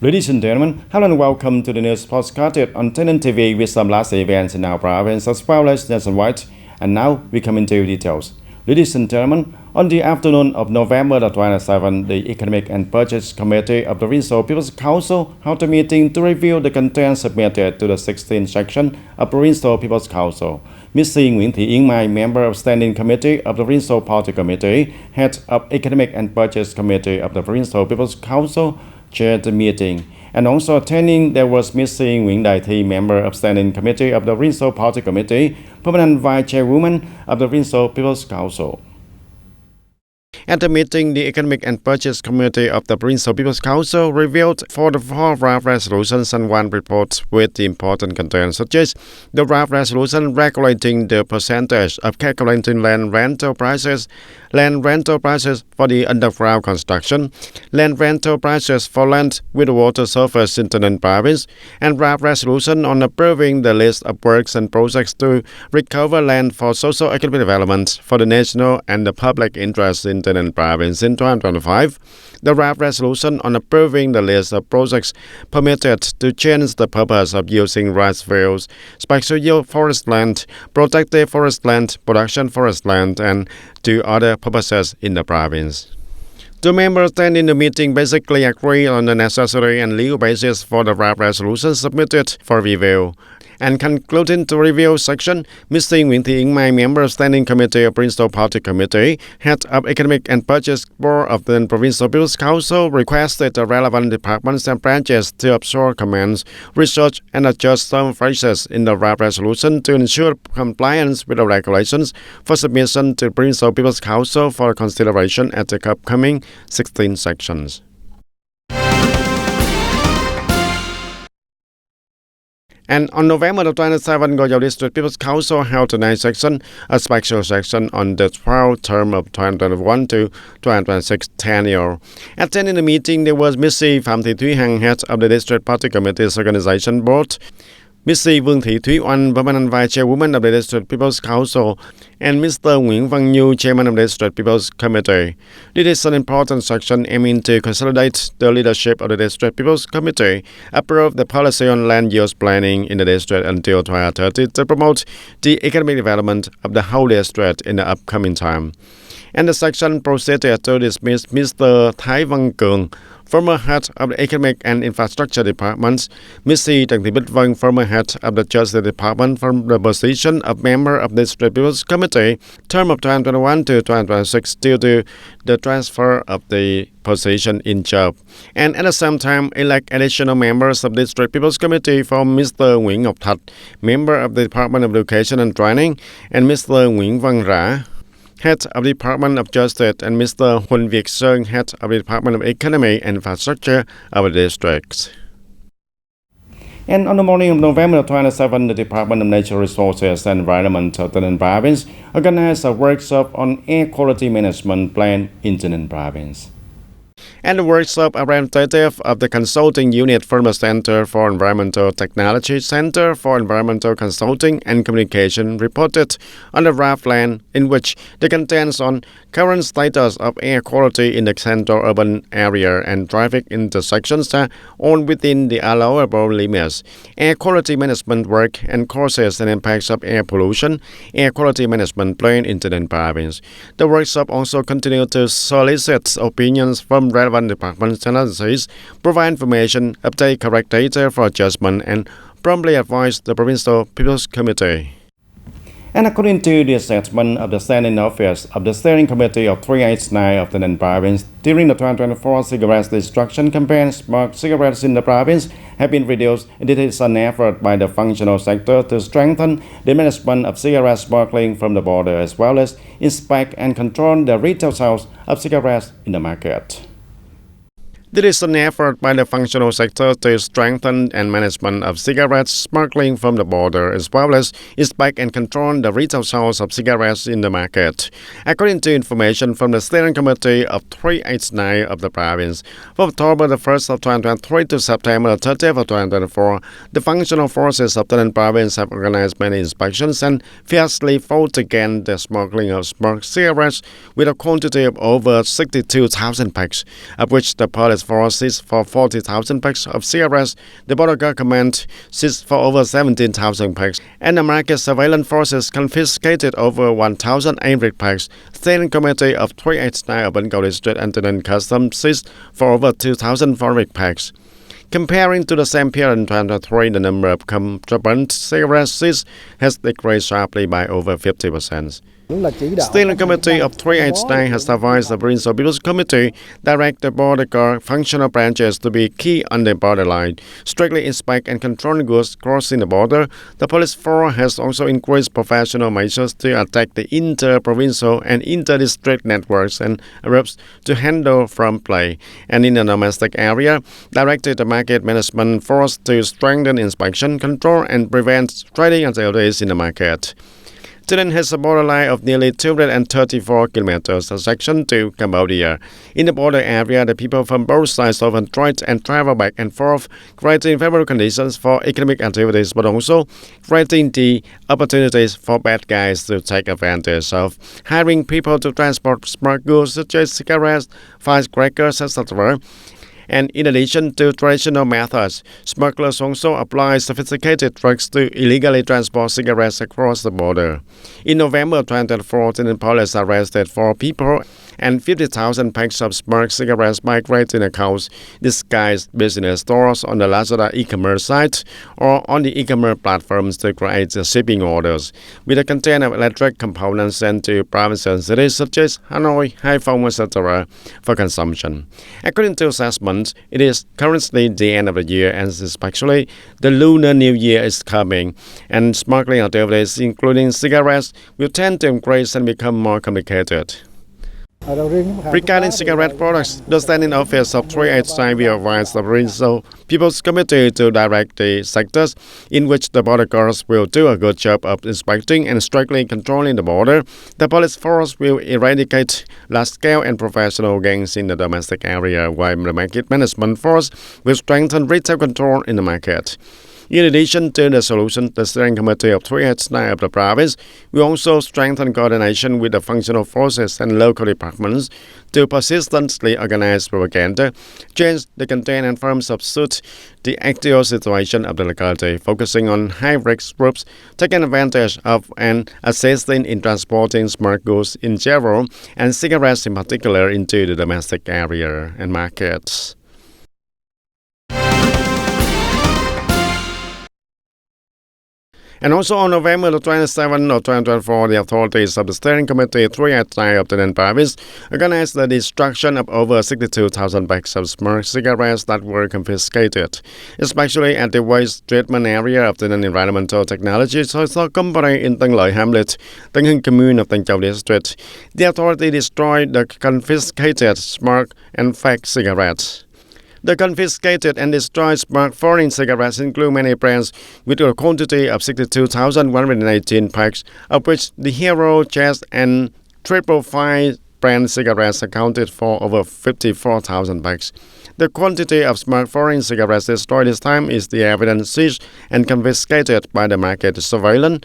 Ladies and gentlemen, hello and welcome to the news podcast on TayNinhTV with some last events in our province as well as nationwide. And now we come into details. Ladies and gentlemen, on the afternoon of November 27, the Economic and Budget Committee of the Provincial People's Council held a meeting to review the content submitted to the 16th section of Provincial People's Council. Ms. Nguyễn Thị Yến Mai, member of Standing Committee of the Provincial Party Committee, head of Economic and Budget Committee of the Provincial People's Council, chaired the meeting. And also attending there was Ms. Nguyễn Đại Thi, member of Standing Committee of the Provincial Party Committee, permanent vice chairwoman of the Provincial People's Council. At the meeting, the Economic and Budget Committee of the Provincial People's Council reviewed 4 draft resolutions and 1 report with the important content, such as the draft resolution regulating the percentage of calculating land rental prices for the underground construction, land rental prices for land with water surface in the province, and draft resolution on approving the list of works and projects to recover land for socio-economic development for the national and the public interest in the province in 2025. The draft resolution on approving the list of projects permitted to change the purpose of using rice fields, special yield forest land, protected forest land, production forest land, and to other purposes in the province. The members attending the meeting basically agree on the necessary and legal basis for the draft resolution submitted for review. And concluding the review section, Ms. Nguyễn Thị Yến Mai, member of Standing Committee of Provincial Party Committee, head of Economic and Budget Board of the Provincial People's Council, requested the relevant departments and branches to absorb comments, research, and adjust some phrases in the draft resolution to ensure compliance with the regulations for submission to Provincial People's Council for consideration at the upcoming 16 sections. And on November 27, Goyal District People's Council held a a special session on the 12th term of 2021 to 2026 tenure. Attending the meeting, there was Ms. Phạm Thị Thúy Hằng, head of the District Party Committee's Organization Board, Ms. Vương Thị Thúy Oanh, permanent vice chairwoman of the District People's Council, and Mr. Nguyễn Văn Nhu, chairman of the District People's Committee. This is an important section aiming to consolidate the leadership of the District People's Committee, approve the policy on land use planning in the district until 2030 to promote the economic development of the whole district in the upcoming time. And the section proceeded to dismiss Mr. Thái Văn Cường, former head of the Economic and Infrastructure Department, Ms. Trần Thị Bích Vân, former head of the Justice Department, from the position of member of the District People's Committee, term of 2021 to 2026, due to the transfer of the position in job. And at the same time, elect additional members of the District People's Committee for Mr. Nguyễn Ngọc Thạch, member of the Department of Education and Training, and Mr. Nguyễn Văn Rã, head of the Department of Justice, and Mr. Huỳnh Việt Sơn, head of the Department of Economy and Infrastructure of the district. And on the morning of November 27, the Department of Natural Resources and Environment of the province organized a workshop on air quality management plan in the province. And the workshop, a representative of the consulting unit from the Center for Environmental Technology, Center for Environmental Consulting and Communication, reported on the draft plan in which the contents on current status of air quality in the central urban area and traffic intersections are all within the allowable limits. Air quality management work and causes and impacts of air pollution, air quality management plan in the province. The workshop also continued to solicit opinions from relevant departments and agencies, provide information, update correct data for adjustment, and promptly advise the Provincial People's Committee. And according to the assessment of the standing office of the Steering Committee of 389 of the province, during the 2024 cigarette destruction campaign, smoked cigarettes in the province have been reduced. It is an effort by the functional sector to strengthen the management of cigarette smuggling from the border, as well as inspect and control the retail sales of cigarettes in the market. This is an effort by the functional sector to strengthen and management of cigarettes smuggling from the border, as well as inspect and control the retail sales of cigarettes in the market. According to information from the Steering Committee of 389 of the province, from October the 1st of 2023 to September the 30th of 2024, the functional forces of the province have organized many inspections and fiercely fought against the smuggling of smoked cigarettes with a quantity of over 62,000 packs, of which the policy Task Force seized for 40,000 packs of cigarettes, the border guard command seized for over 17,000 packs, and the market surveillance forces confiscated over 1,000 average packs. Steering Committee of 389 of Bengal District and Tayninh Customs seized for over 2,000 foreign packs. Comparing to the same period in 2023, the number of contraband cigarettes seized has decreased sharply by over 50%. Steering Committee of 389 has advised the Provincial People's Committee direct the border guard functional branches to be key on the borderline, strictly inspect and control goods crossing the border. The police force has also increased professional measures to attack the inter-provincial and inter-district networks and groups to handle from play, and in the domestic area, directed the market management force to strengthen inspection, control, and prevent trading activities in the market. Tayninh has a borderline of nearly 234 kilometers, a section to Cambodia. In the border area, the people from both sides often trade and travel back and forth, creating favorable conditions for economic activities, but also creating the opportunities for bad guys to take advantage of, hiring people to transport smart goods such as cigarettes, firecrackers, etc. And in addition to traditional methods, smugglers also apply sophisticated drugs to illegally transport cigarettes across the border. In November 2024, Tayninh police arrested 4 people and 50,000 packs of smuggled cigarettes by creating accounts disguised business stores on the Lazada e-commerce site or on the e-commerce platforms to create shipping orders with the content of electric components sent to provincial cities such as Hanoi, Haiphong, etc. for consumption. According to assessments, it is currently the end of the year, and especially the Lunar New Year is coming, and smuggling activities, including cigarettes, will tend to increase and become more complicated. Regarding cigarette products, the standing office of 389 will advise the Provincial People's Committee to direct the sectors in which the border guards will do a good job of inspecting and strictly controlling the border. The police force will eradicate large-scale and professional gangs in the domestic area, while the market management force will strengthen retail control in the market. In addition to the solution, the Steering Committee of 389 of the province will also strengthen coordination with the functional forces and local departments to persistently organize propaganda, change the content and forms of suit the actual situation of the locality, focusing on high-risk groups taking advantage of and assisting in transporting smart goods in general and cigarettes in particular into the domestic area and markets. And also on November 27 of 2024, the authorities of the Steering Committee 389 of Tayninh Province organized the destruction of over 62,000 packs of smoked cigarettes that were confiscated, especially at the waste treatment area of Tayninh Environmental Technology Social Company in Tân Lợi Hamlet, Tân Hưng Commune of Tân Châu District. The authority destroyed the confiscated smoked and fake cigarettes. The confiscated and destroyed smoked foreign cigarettes include many brands with a quantity of 62,118 packs, of which the Hero, Chess, and Triple Five brand cigarettes accounted for over 54,000 packs. The quantity of smoked foreign cigarettes destroyed this time is the evidence seized and confiscated by the market surveillance,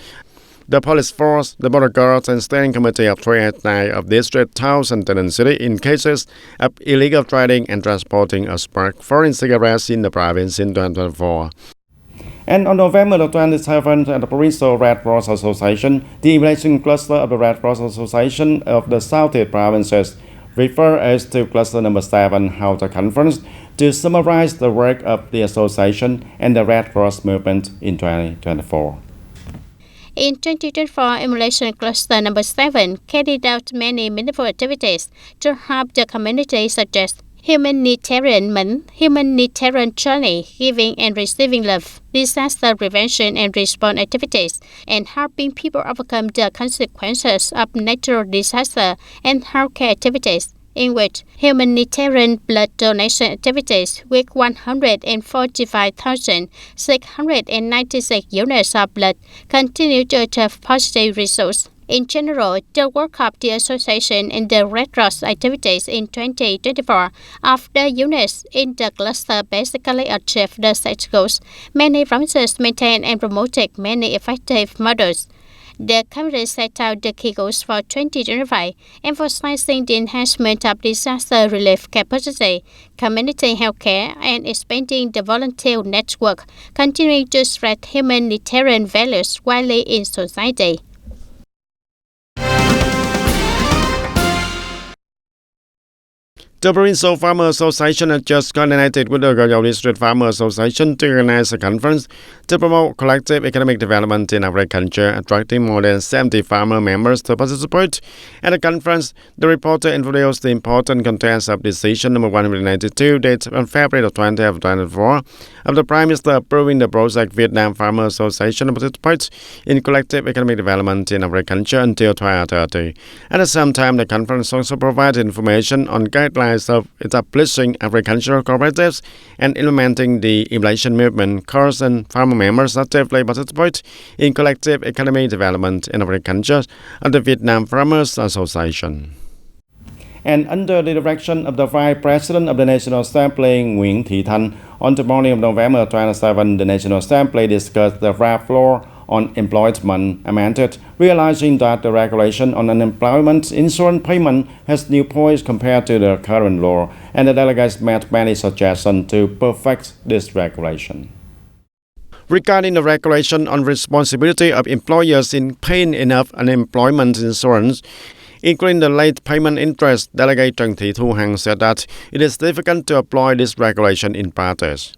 the police force, the border guards, and Steering Committee of 389 of district towns and Tayninh City in cases of illegal trading and transporting of smoked foreign cigarettes in the province in 2024. And on November 27th, the Provincial Red Cross Association, the evaluation cluster of the Red Cross Association of the Southeast Provinces, referred as to cluster number 7, held a conference to summarize the work of the association and the Red Cross movement in 2024. In 2024, Emulation Cluster number 7 carried out many meaningful activities to help the community, such as humanitarian month, humanitarian journey, giving and receiving love, disaster prevention and response activities, and helping people overcome the consequences of natural disaster and healthcare activities, in which humanitarian blood donation activities with 145,696 units of blood continue to have positive results. In general, the work of the association and the Red Cross activities in 2024 of the units in the cluster basically achieved the set goals. Many provinces maintained and promoted many effective models. The committee set out the key goals for 2025, emphasizing the enhancement of disaster relief capacity, community healthcare, and expanding the volunteer network, continuing to spread humanitarian values widely in society. The Provincial Farmer Association has just coordinated with the Goyao District Farmer Association to organize a conference to promote collective economic development in agriculture, attracting more than 70 farmer members to participate. At the conference, the reporter introduced the important contents of Decision number 192, dated on February 2024, of the Prime Minister approving the project Vietnam Farmer Association to participate in collective economic development in agriculture until 2030. At the same time, the conference also provided information on guidelines of establishing agricultural cooperatives and implementing the inflation movement. Course and farmer members actively participate in collective economic development in agriculture of the Vietnam Farmers Association. And under the direction of the Vice President of the National Assembly, Nguyễn Thị Thanh, on the morning of November 27, the National Assembly discussed the draft law on employment amended, realizing that the regulation on unemployment insurance payment has new points compared to the current law, and the delegates made many suggestions to perfect this regulation. Regarding the regulation on responsibility of employers in paying enough unemployment insurance, including the late payment interest, Delegate Trần Thị Thu Hằng said that it is difficult to apply this regulation in practice.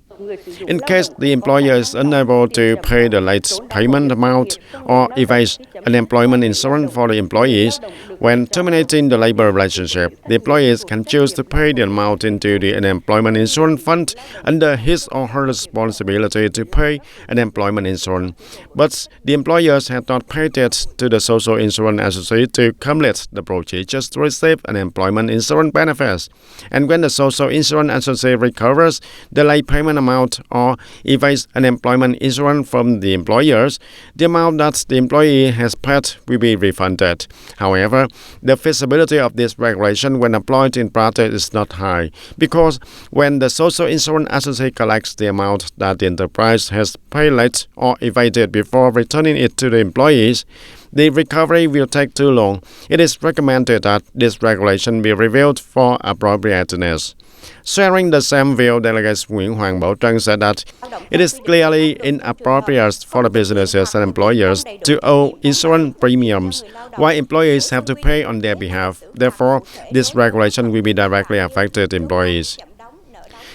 In case the employer is unable to pay the late payment amount or evades unemployment insurance for the employees, when terminating the labor relationship, the employees can choose to pay the amount into the unemployment insurance fund under his or her responsibility to pay unemployment insurance. But the employers have not paid it to the Social Insurance Agency to complete the procedures to receive unemployment insurance benefits. And when the Social Insurance Agency recovers the late payment amount or evades unemployment insurance from the employers, the amount that the employee has paid will be refunded. However, the feasibility of this regulation when applied in practice is not high, because when the Social Insurance Agency collects the amount that the enterprise has paid late or evaded before returning it to the employees, the recovery will take too long. It is recommended that this regulation be reviewed for appropriateness. Sharing the same view, Delegate Nguyễn Hoàng Bảo Trân said that it is clearly inappropriate for the businesses and employers to owe insurance premiums, while employees have to pay on their behalf. Therefore, this regulation will be directly affected employees.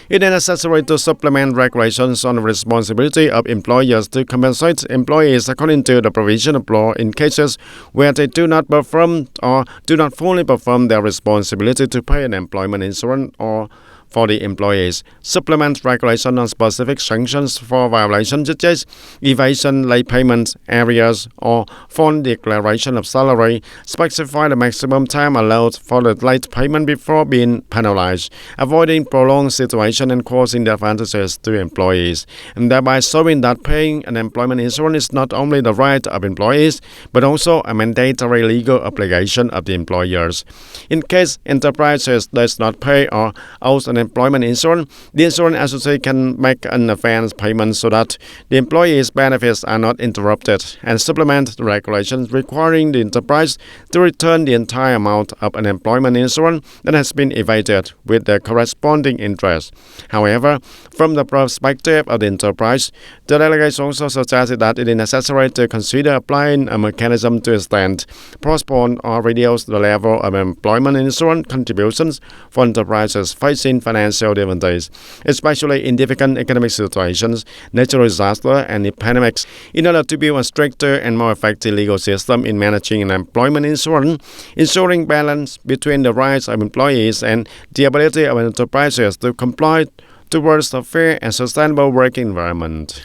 It is necessary to supplement regulations on the responsibility of employers to compensate employees according to the provision of law in cases where they do not perform or do not fully perform their responsibility to pay an employment insurance or for the employees. Supplement regulation on specific sanctions for violations such as evasion, late payment, arrears, or false declaration of salary. Specify the maximum time allowed for the late payment before being penalized, avoiding prolonged situation and causing disadvantages to employees, and thereby showing that paying an employment insurance is not only the right of employees, but also a mandatory legal obligation of the employers. In case enterprises does not pay or owes an employment insurance, the insurance agency can make an advance payment so that the employee's benefits are not interrupted, and supplement the regulations requiring the enterprise to return the entire amount of unemployment insurance that has been evaded with the corresponding interest. However, from the perspective of the enterprise, the delegates also suggested that it is necessary to consider applying a mechanism to extend, postpone, or reduce the level of employment insurance contributions for enterprises facing financial difficulties, especially in difficult economic situations, natural disasters, and pandemics, in order to build a stricter and more effective legal system in managing employment insurance, ensuring balance between the rights of employees and the ability of enterprises to comply towards a fair and sustainable working environment.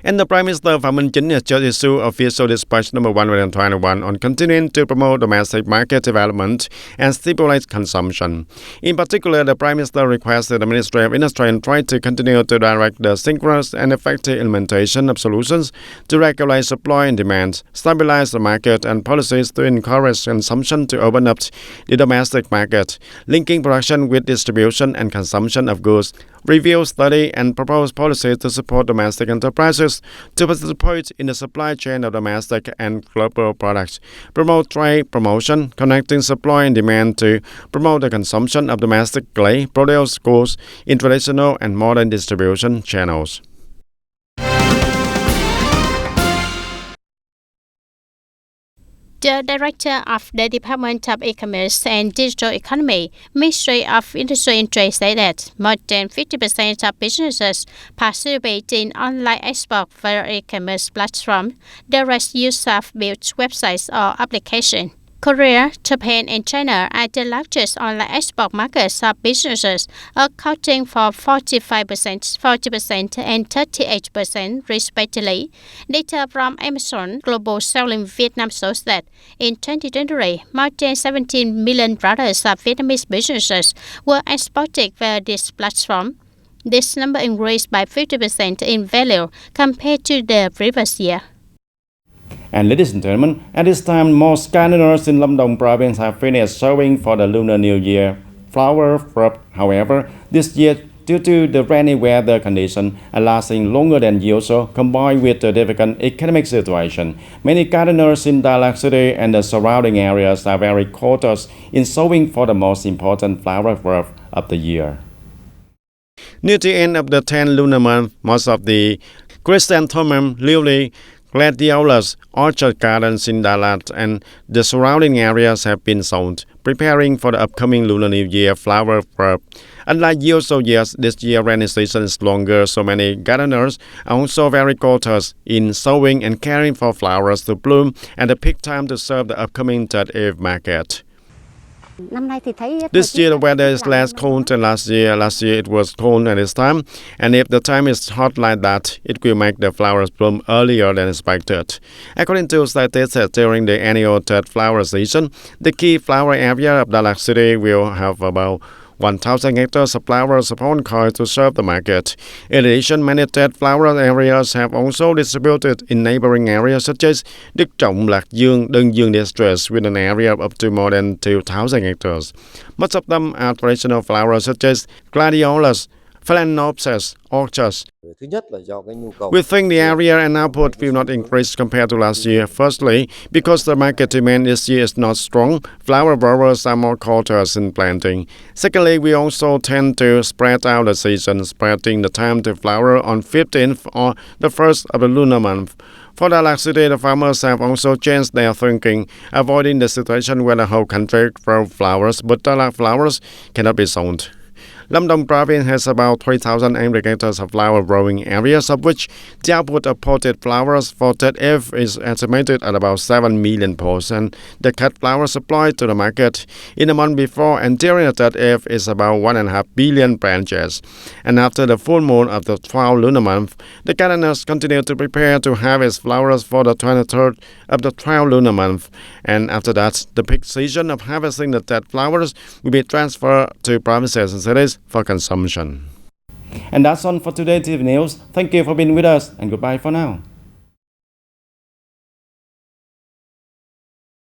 And the Prime Minister Phạm Minh Chính has just issued official dispatch number 121 on continuing to promote domestic market development and stimulate consumption. In particular, the Prime Minister requested the Ministry of Industry and Trade to continue to direct the synchronous and effective implementation of solutions to regulate supply and demand, stabilize the market, and policies to encourage consumption to open up the domestic market, linking production with distribution and consumption of goods, review, study, and propose policies to support domestic enterprises to participate in the supply chain of domestic and global products, promote trade promotion, connecting supply and demand to promote the consumption of domestically produced goods in traditional and modern distribution channels. The Director of the Department of E-commerce and Digital Economy, Ministry of Industry and Trade, said that more than 50% of businesses participate in online export via e-commerce platform. The rest use self-built websites or applications. Korea, Japan, and China are the largest online export markets of businesses, accounting for 45%, 40%, and 38% respectively. Data from Amazon Global Selling Vietnam shows that in 2023, more than 17 million products of Vietnamese businesses were exported via this platform. This number increased by 50% in value compared to the previous year. And ladies and gentlemen, at this time, most gardeners in Lâm Đồng province have finished sowing for the Lunar New Year flower crop. However, this year, due to the rainy weather condition and lasting longer than usual, combined with the difficult economic situation, many gardeners in Đà Lạt City and the surrounding areas are very cautious in sowing for the most important flower crop of the year. Near the end of the 10th lunar month, most of the chrysanthemum, lily, gladiolus, orchard gardens in Đà Lạt and the surrounding areas have been sown, preparing for the upcoming Lunar New Year flower crop. Unlike usual years, this year rainy season is longer, so many gardeners are also very cautious in sowing and caring for flowers to bloom at the peak time to serve the upcoming Tet Eve market. This year the weather is less cold than last year. Last year it was cold at this time, and if the time is hot like that, it will make the flowers bloom earlier than expected. According to statistics, during the annual Tet flower season, the key flower area of Đà Lạt City will have about 1,000 hectares of flowers upon call to serve the market. In addition, many Tet flower areas have also distributed in neighboring areas such as Đức Trọng, Lạc Dương, Đơn Dương districts with an area of up to more than 2,000 hectares. Most of them are traditional flowers such as gladiolus, phalaenopsis, orchids. We think the area and output will not increase compared to last year. Firstly, because the market demand this year is not strong, flower growers are more cautious in planting. Secondly, we also tend to spread out the season, spreading the time to flower on 15th or the 1st of the lunar month. For Đà Lạt City, the farmers have also changed their thinking, avoiding the situation where the whole country grows flowers, but Đà Lạt flowers cannot be sown. Lâm Đồng province has about 3,800 hectares of flower growing areas, of which the output of potted flowers for Tet Eve is estimated at about 7 million pots, and the cut flower supply to the market in the month before and during the Tet Eve is about 1.5 billion branches. And after the full moon of the 12th lunar month, the gardeners continue to prepare to harvest flowers for the 23rd of the 12th lunar month. And after that, the peak season of harvesting the Tet flowers will be transferred to provinces and cities for consumption. And that's all for today's TV News. Thank you for being with us and goodbye for now.